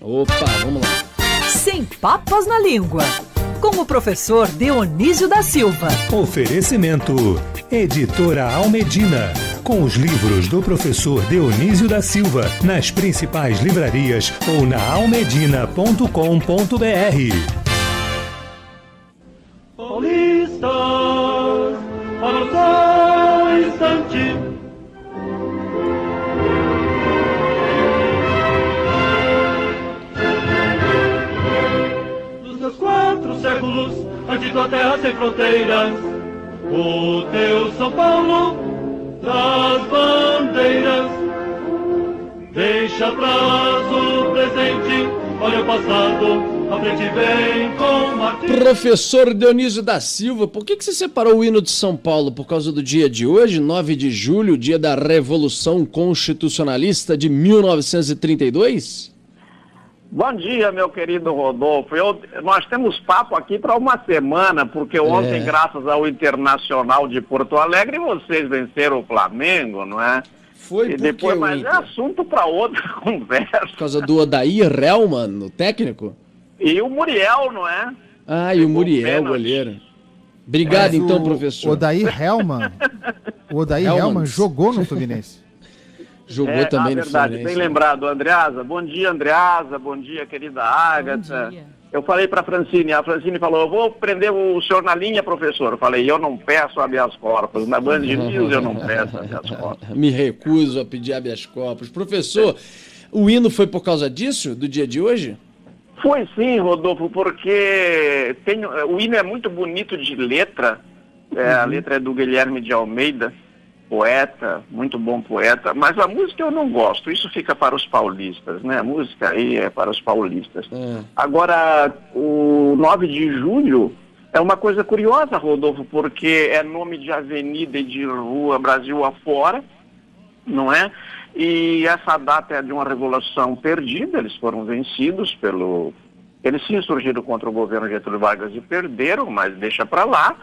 Opa, vamos lá. Sem papas na língua, com o professor Dionísio da Silva. Oferecimento Editora Almedina, com os livros do professor Dionísio da Silva, nas principais livrarias ou na almedina.com.br. Paulistas, para só instante. Dos teus 4 séculos, antes da terra sem fronteiras, o teu São Paulo das bandeiras. Deixa atrás o presente, olha o passado. A frente vem com Martim. Professor Dionísio da Silva, por que você separou o hino de São Paulo? Por causa do dia de hoje, 9 de julho, dia da Revolução Constitucionalista de 1932? Bom dia, meu querido Rodolfo. Nós temos papo aqui para uma semana, porque ontem, graças ao Internacional de Porto Alegre, vocês venceram o Flamengo, não é? Foi e depois, mas é assunto para outra conversa. Por causa do Odair Hellmann, o técnico? E o Muriel, não é? Ah, e o Muriel, goleiro. Obrigado, então, professor. Odair Hellmann. O Odair Hellmann jogou no Fluminense. Jogou também no verdade, Fluminense. bem lembrado, Andreasa. Bom dia, Andreasa. Bom dia, querida Ágata. Eu falei para a Francine falou, eu vou prender o senhor na linha, professor. Eu falei, eu não peço habeas corpus. Na Band News eu não peço habeas corpus. Me recuso a pedir habeas corpus. Professor, o hino foi por causa disso, do dia de hoje? Foi sim, Rodolfo, porque o hino é muito bonito de letra. A letra é do Guilherme de Almeida, poeta, muito bom poeta, mas a música eu não gosto, isso fica para os paulistas, né? A música aí é para os paulistas. Agora, o 9 de julho é uma coisa curiosa, Rodolfo, porque é nome de avenida e de rua Brasil afora, não é? E essa data é de uma revolução perdida, eles foram vencidos eles se insurgiram contra o governo Getúlio Vargas e perderam, mas deixa para lá.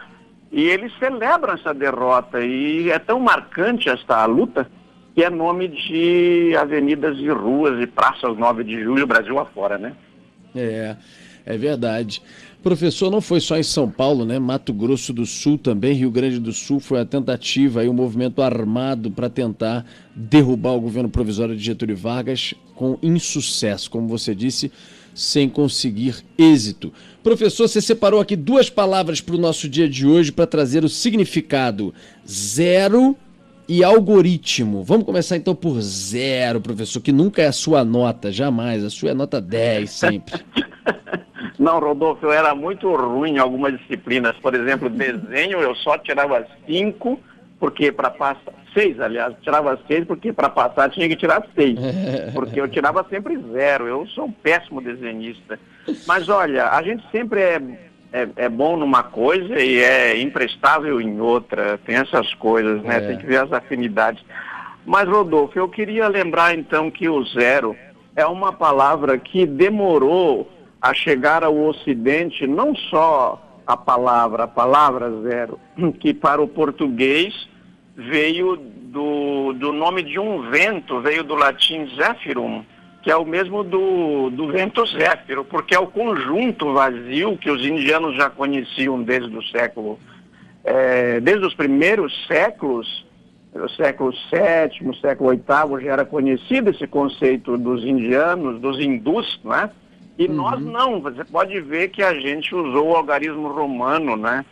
E eles celebram essa derrota e é tão marcante esta luta que é nome de avenidas e ruas e praças 9 de julho, Brasil afora, né? É verdade. Professor, não foi só em São Paulo, né? Mato Grosso do Sul também, Rio Grande do Sul foi a tentativa aí, um movimento armado para tentar derrubar o governo provisório de Getúlio Vargas com insucesso, como você disse, sem conseguir êxito. Professor, você separou aqui 2 palavras para o nosso dia de hoje para trazer o significado: zero e algoritmo. Vamos começar então por zero, professor, que nunca é a sua nota, jamais. A sua é nota 10 sempre. Não, Rodolfo, eu era muito ruim em algumas disciplinas. Por exemplo, desenho eu só tirava 5, porque para passar... 6, aliás, tirava 6 porque para passar tinha que tirar 6. Porque eu tirava sempre 0. Eu sou um péssimo desenhista. Mas olha, a gente sempre é bom numa coisa e é imprestável em outra. Tem essas coisas, né? Tem que ver as afinidades. Mas, Rodolfo, eu queria lembrar então que o zero é uma palavra que demorou a chegar ao Ocidente, não só a palavra zero, que para o português veio do nome de um vento, veio do latim zephyrum, que é o mesmo do vento zéfiro, porque é o conjunto vazio que os indianos já conheciam desde os primeiros séculos, no século VII, século VIII, já era conhecido esse conceito dos indianos, dos hindus, né? E nós não, você pode ver que a gente usou o algarismo romano, né?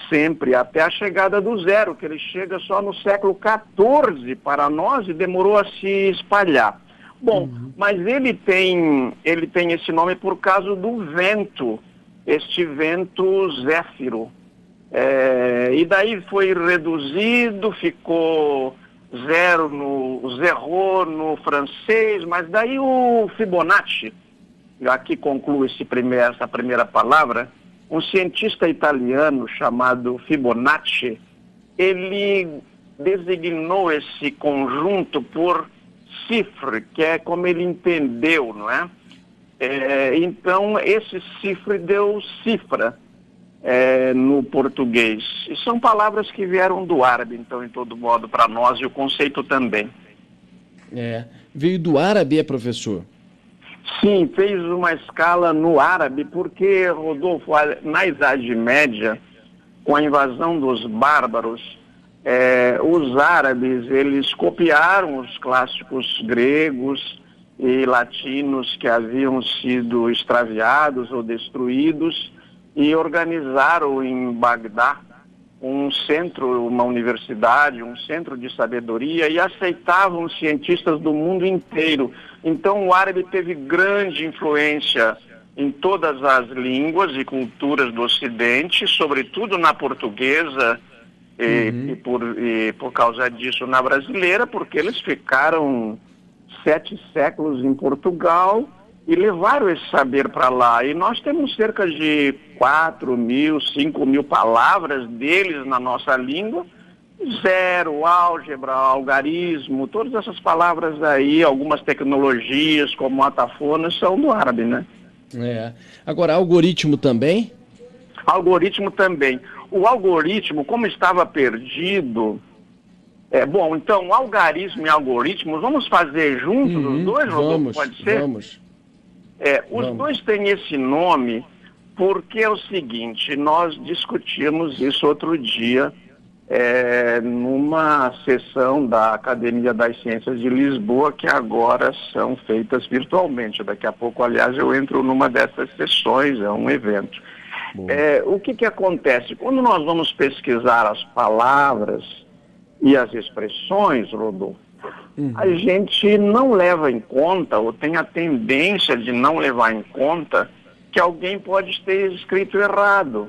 Sempre, até a chegada do zero, que ele chega só no século XIV para nós e demorou a se espalhar. Bom, mas ele tem esse nome por causa do vento, este vento zéfiro. E daí foi reduzido, ficou zerro no francês, mas daí o Fibonacci, aqui concluo essa primeira palavra, um cientista italiano chamado Fibonacci, ele designou esse conjunto por cifre, que é como ele entendeu, não é? Então, esse cifre deu cifra no português. E são palavras que vieram do árabe, então, em todo modo, para nós, e o conceito também. Veio do árabe, professor? Sim, fez uma escala no árabe, porque, Rodolfo, na Idade Média, com a invasão dos bárbaros, os árabes, eles copiaram os clássicos gregos e latinos que haviam sido extraviados ou destruídos e organizaram em Bagdá um centro, uma universidade, um centro de sabedoria, e aceitavam cientistas do mundo inteiro. Então o árabe teve grande influência em todas as línguas e culturas do Ocidente, sobretudo na portuguesa e por causa disso na brasileira, porque eles ficaram 7 séculos em Portugal e levaram esse saber para lá. E nós temos cerca de 4.000, 5.000 palavras deles na nossa língua. Zero, álgebra, algarismo, todas essas palavras aí, algumas tecnologias como atafona são do árabe, né? Agora, algoritmo também? Algoritmo também. O algoritmo, como estava perdido... bom, então, algarismo e algoritmo, vamos fazer juntos os dois, Rodolfo? Pode ser? Vamos. Os dois têm esse nome porque é o seguinte, nós discutimos isso outro dia numa sessão da Academia das Ciências de Lisboa, que agora são feitas virtualmente. Daqui a pouco, aliás, eu entro numa dessas sessões, é um evento. O que acontece? Quando nós vamos pesquisar as palavras e as expressões, Rodolfo, a gente não leva em conta, ou tem a tendência de não levar em conta, que alguém pode ter escrito errado.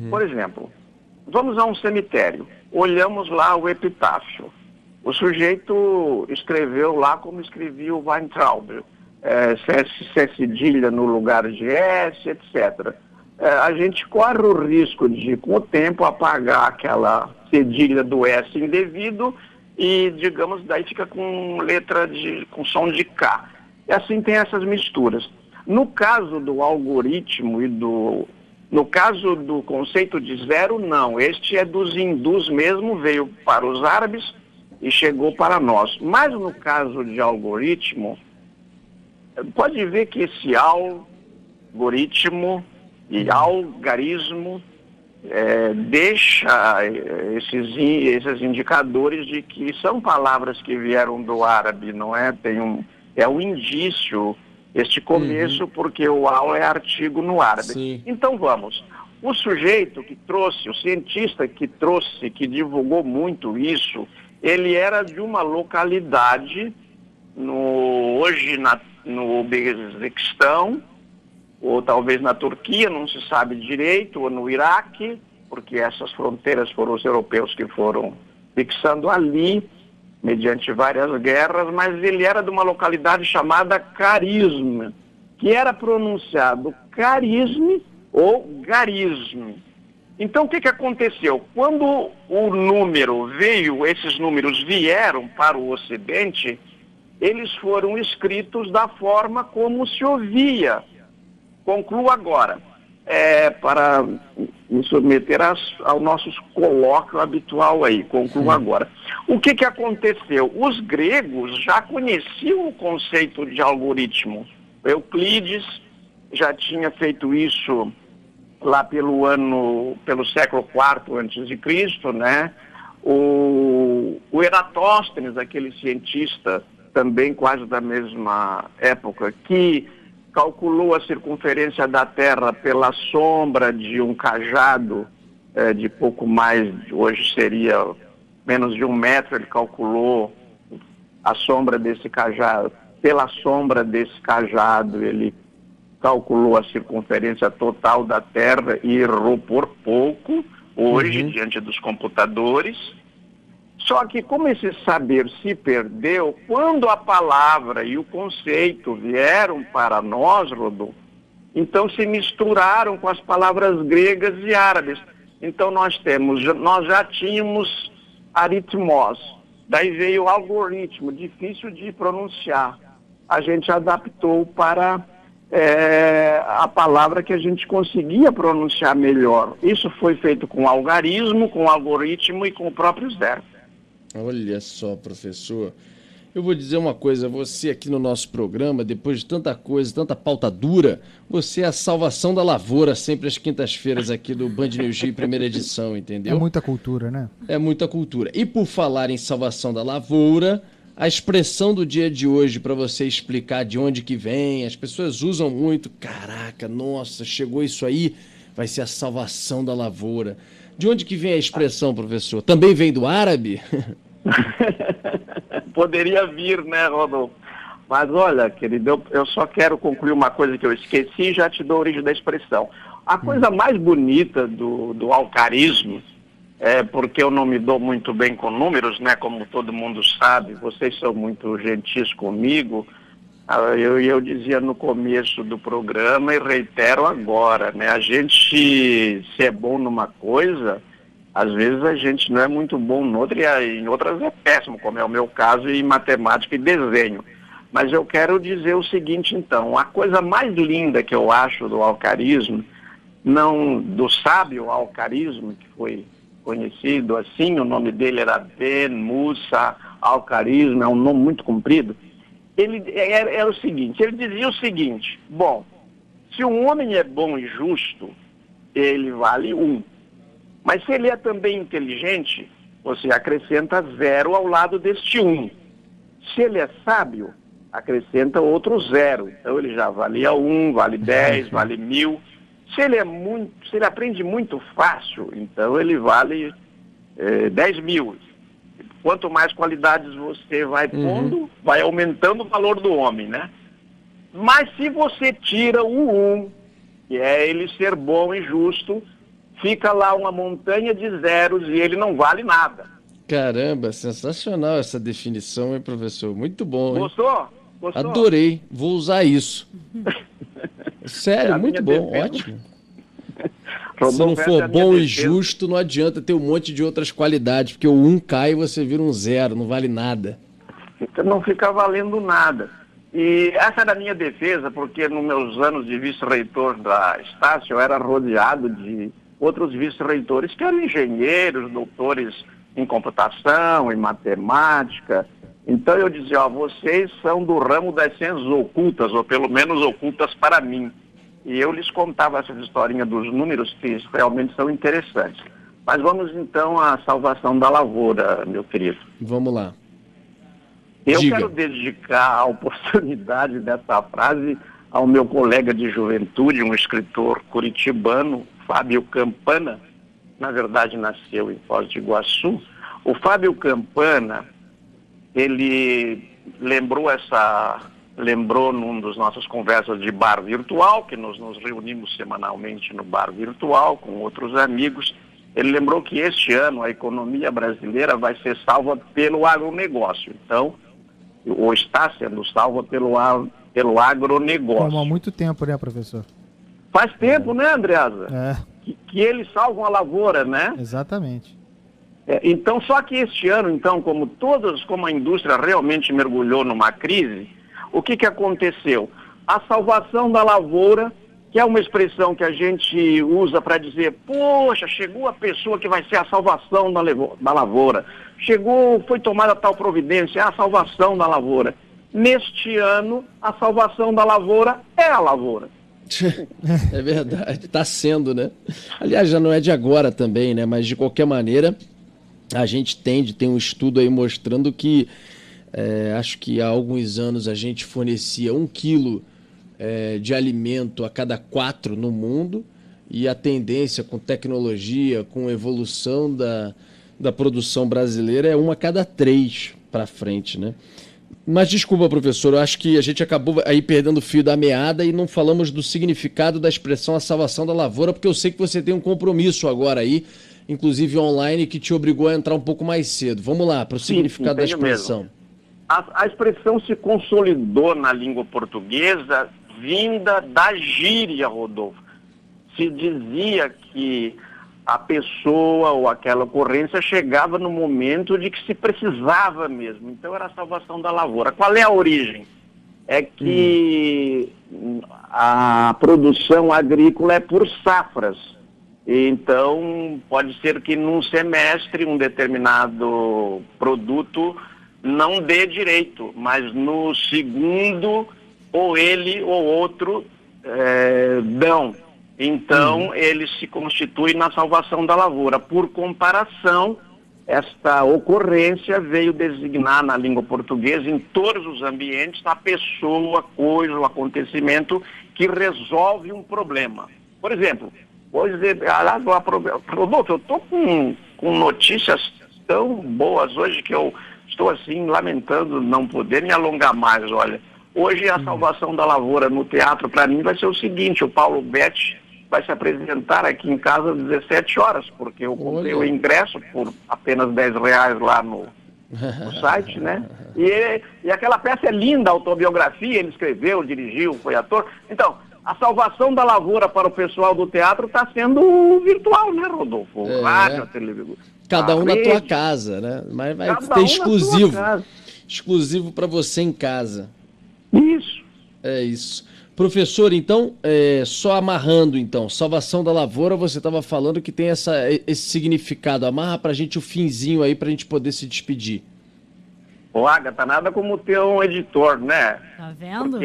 Por exemplo, vamos a um cemitério, olhamos lá o epitáfio. O sujeito escreveu lá como escrevia o Weintraub, cedilha no lugar de S, etc. A gente corre o risco de, com o tempo, apagar aquela cedilha do S indevido e, digamos, daí fica com com som de K. E assim tem essas misturas. No caso do algoritmo no caso do conceito de zero, não. Este é dos hindus mesmo, veio para os árabes e chegou para nós. Mas no caso de algoritmo, pode ver que esse algoritmo e algarismo deixa esses indicadores de que são palavras que vieram do árabe, não é? É um indício, este começo, porque o al é artigo no árabe. Sim. Então vamos, o sujeito que trouxe, o cientista que trouxe, que divulgou muito isso, ele era de uma localidade hoje no Uzbequistão, ou talvez na Turquia, não se sabe direito, ou no Iraque, porque essas fronteiras foram os europeus que foram fixando ali, mediante várias guerras, mas ele era de uma localidade chamada Carisme, que era pronunciado Carisme ou Garisme. Então, o que aconteceu? Quando esses números vieram para o Ocidente, eles foram escritos da forma como se ouvia. Concluo agora, para me submeter ao nosso colóquio habitual aí, concluo agora. O que aconteceu? Os gregos já conheciam o conceito de algoritmo. Euclides já tinha feito isso lá pelo século IV a.C., né? O Eratóstenes, aquele cientista também quase da mesma época, que calculou a circunferência da Terra pela sombra de um cajado de pouco mais, hoje seria menos de 1 metro, ele calculou a sombra desse cajado. Pela sombra desse cajado, ele calculou a circunferência total da Terra e errou por pouco, hoje, diante dos computadores. Só que como esse saber se perdeu, quando a palavra e o conceito vieram para nós, Rodolfo, então se misturaram com as palavras gregas e árabes. Então nós já tínhamos aritmos, daí veio o algoritmo, difícil de pronunciar. A gente adaptou para a palavra que a gente conseguia pronunciar melhor. Isso foi feito com algarismo, com algoritmo e com o próprio zero. Olha só, professor. Eu vou dizer uma coisa, você aqui no nosso programa, depois de tanta coisa, tanta pauta dura, você é a salvação da lavoura, sempre às quintas-feiras aqui do Band News Rio, primeira edição, entendeu? É muita cultura, né? É muita cultura. E por falar em salvação da lavoura, a expressão do dia de hoje, para você explicar de onde que vem, as pessoas usam muito, caraca, nossa, chegou isso aí, vai ser a salvação da lavoura. De onde que vem a expressão, professor? Também vem do árabe? Poderia vir, né, Rodolfo? Mas olha, querido, eu só quero concluir uma coisa que eu esqueci e já te dou a origem da expressão. A coisa mais bonita do alcarismo, porque eu não me dou muito bem com números, né, como todo mundo sabe, vocês são muito gentis comigo, eu dizia no começo do programa e reitero agora, né, a gente, se é bom numa coisa, às vezes a gente não é muito bom noutra e em outras é péssimo, como é o meu caso em matemática e desenho. Mas eu quero dizer o seguinte, então, a coisa mais linda que eu acho do alcarismo, não do sábio alcarismo, que foi conhecido assim, o nome dele era Ben Musa Alcarismo, é um nome muito comprido, ele era o seguinte, ele dizia o seguinte, bom, se um homem é bom e justo, ele vale 1. Mas se ele é também inteligente, você acrescenta 0 ao lado deste 1. Se ele é sábio, acrescenta outro 0. Então ele já valia 1, vale 10, vale 1000. Se ele aprende muito fácil, então ele vale 10.000. Quanto mais qualidades você vai pondo, vai aumentando o valor do homem, né? Mas se você tira o 1, que é ele ser bom e justo, fica lá uma montanha de zeros e ele não vale nada. Caramba, sensacional essa definição, hein, professor? Muito bom, hein? Gostou? Adorei, vou usar isso. Sério, muito bom, defesa. ótimo. Rodolfo, se não for bom e defesa. justo, não adianta ter um monte de outras qualidades, porque o 1 cai e você vira um 0, não vale nada. Não fica valendo nada. E essa era a minha defesa, porque nos meus anos de vice-reitor da Estácio, eu era rodeado de outros vice-reitores que eram engenheiros, doutores em computação, em matemática. Então eu dizia, vocês são do ramo das ciências ocultas, ou pelo menos ocultas para mim. E eu lhes contava essa historinha dos números que realmente são interessantes. Mas vamos então à salvação da lavoura, meu querido. Vamos lá. Eu Diga. quero dedicar a oportunidade dessa frase ao meu colega de juventude, um escritor curitibano, Fábio Campana. Na verdade, nasceu em Foz do Iguaçu. O Fábio Campana, ele lembrou num dos nossas conversas de bar virtual, que nós nos reunimos semanalmente no bar virtual com outros amigos. Ele lembrou que este ano a economia brasileira vai ser salva pelo agronegócio. Então, ou está sendo salva pelo agronegócio. Como há muito tempo, né, professor? Faz tempo, né, Andreasa? Que eles salvam a lavoura, né? Exatamente. Então, só que este ano, então, como a indústria realmente mergulhou numa crise, o que aconteceu? A salvação da lavoura, que é uma expressão que a gente usa para dizer, poxa, chegou a pessoa que vai ser a salvação da lavoura. Foi tomada tal providência, a salvação da lavoura. Neste ano, a salvação da lavoura é a lavoura. É verdade, está sendo, né? Aliás, já não é de agora também, né? Mas de qualquer maneira, a gente tem um estudo aí mostrando que acho que há alguns anos a gente fornecia 1 quilo de alimento a cada 4 no mundo, e a tendência com tecnologia, com evolução da produção brasileira é 1 a cada 3 para frente, né? Mas desculpa, professor, eu acho que a gente acabou aí perdendo o fio da meada e não falamos do significado da expressão a salvação da lavoura, porque eu sei que você tem um compromisso agora aí, inclusive online, que te obrigou a entrar um pouco mais cedo. Vamos lá, para o significado da expressão. A expressão se consolidou na língua portuguesa vinda da gíria, Rodolfo. Se dizia que a pessoa ou aquela ocorrência chegava no momento de que se precisava mesmo. Então era a salvação da lavoura. Qual é a origem? É que a produção agrícola é por safras. Então pode ser que num semestre um determinado produto não dê direito, mas no segundo, ou ele ou outro dão. Então, ele se constitui na salvação da lavoura. Por comparação, esta ocorrência veio designar na língua portuguesa, em todos os ambientes, a pessoa, coisa, o acontecimento que resolve um problema. Por exemplo, Rodolfo, eu estou com notícias tão boas hoje que eu estou assim lamentando não poder me alongar mais. Olha, hoje a salvação da lavoura no teatro para mim vai ser o seguinte: o Paulo Betti vai se apresentar aqui em casa às 17 horas, porque eu comprei o ingresso por apenas R$10 lá no site, né? E aquela peça é linda, a autobiografia, ele escreveu, dirigiu, foi ator. Então, a salvação da lavoura para o pessoal do teatro está sendo virtual, né, Rodolfo? Rádio, televisão. Cada um na tua casa, né? Mas vai ter exclusivo. Exclusivo para você em casa. Isso. É isso. Professor, então, só amarrando, então, salvação da lavoura, você estava falando que tem esse significado. Amarra pra gente o finzinho aí pra gente poder se despedir. Ô, Agatha, nada como ter um editor, né? Tá vendo?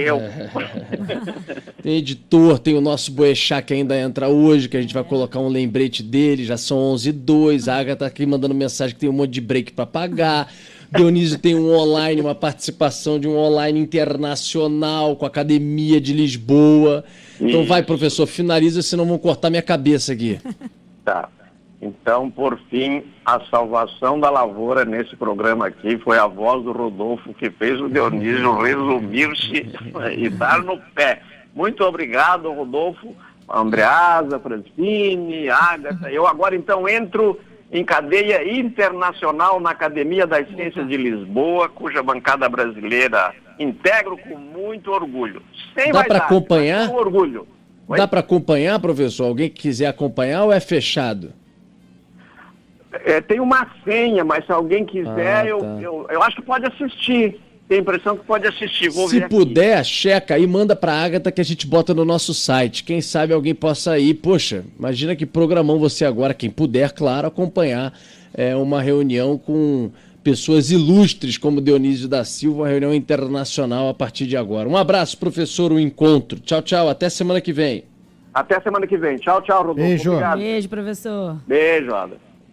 Tem editor, tem o nosso Boechat que ainda entra hoje, que a gente vai colocar um lembrete dele, já são 11h02, a Agatha tá aqui mandando mensagem que tem um monte de break para pagar. Dionísio tem um online, uma participação de um online internacional com a Academia de Lisboa. Então vai, professor, finaliza, senão vão cortar minha cabeça aqui. Tá. Então, por fim, a salvação da lavoura nesse programa aqui foi a voz do Rodolfo que fez o Dionísio resumir-se e dar no pé. Muito obrigado, Rodolfo, Andreasa, Francine, Agatha. Eu agora, então, entro em cadeia internacional na Academia das Ciências de Lisboa, cuja bancada brasileira integro com muito orgulho. Sem Dá para acompanhar? Com orgulho. Oi? Dá para acompanhar, professor? Alguém que quiser acompanhar ou é fechado? Tem uma senha, mas se alguém quiser, eu acho que pode assistir. Tenho a impressão que pode assistir. Vou ver Se puder, checa aí, manda pra Agatha que a gente bota no nosso site. Quem sabe alguém possa ir. Poxa, imagina que programão você agora, quem puder, claro, acompanhar uma reunião com pessoas ilustres como Dionísio da Silva, uma reunião internacional a partir de agora. Um abraço, professor, um encontro. Tchau, tchau, até semana que vem. Até semana que vem. Tchau, tchau, Rodolfo. Beijo. Obrigado. Beijo, professor. Beijo, Ada.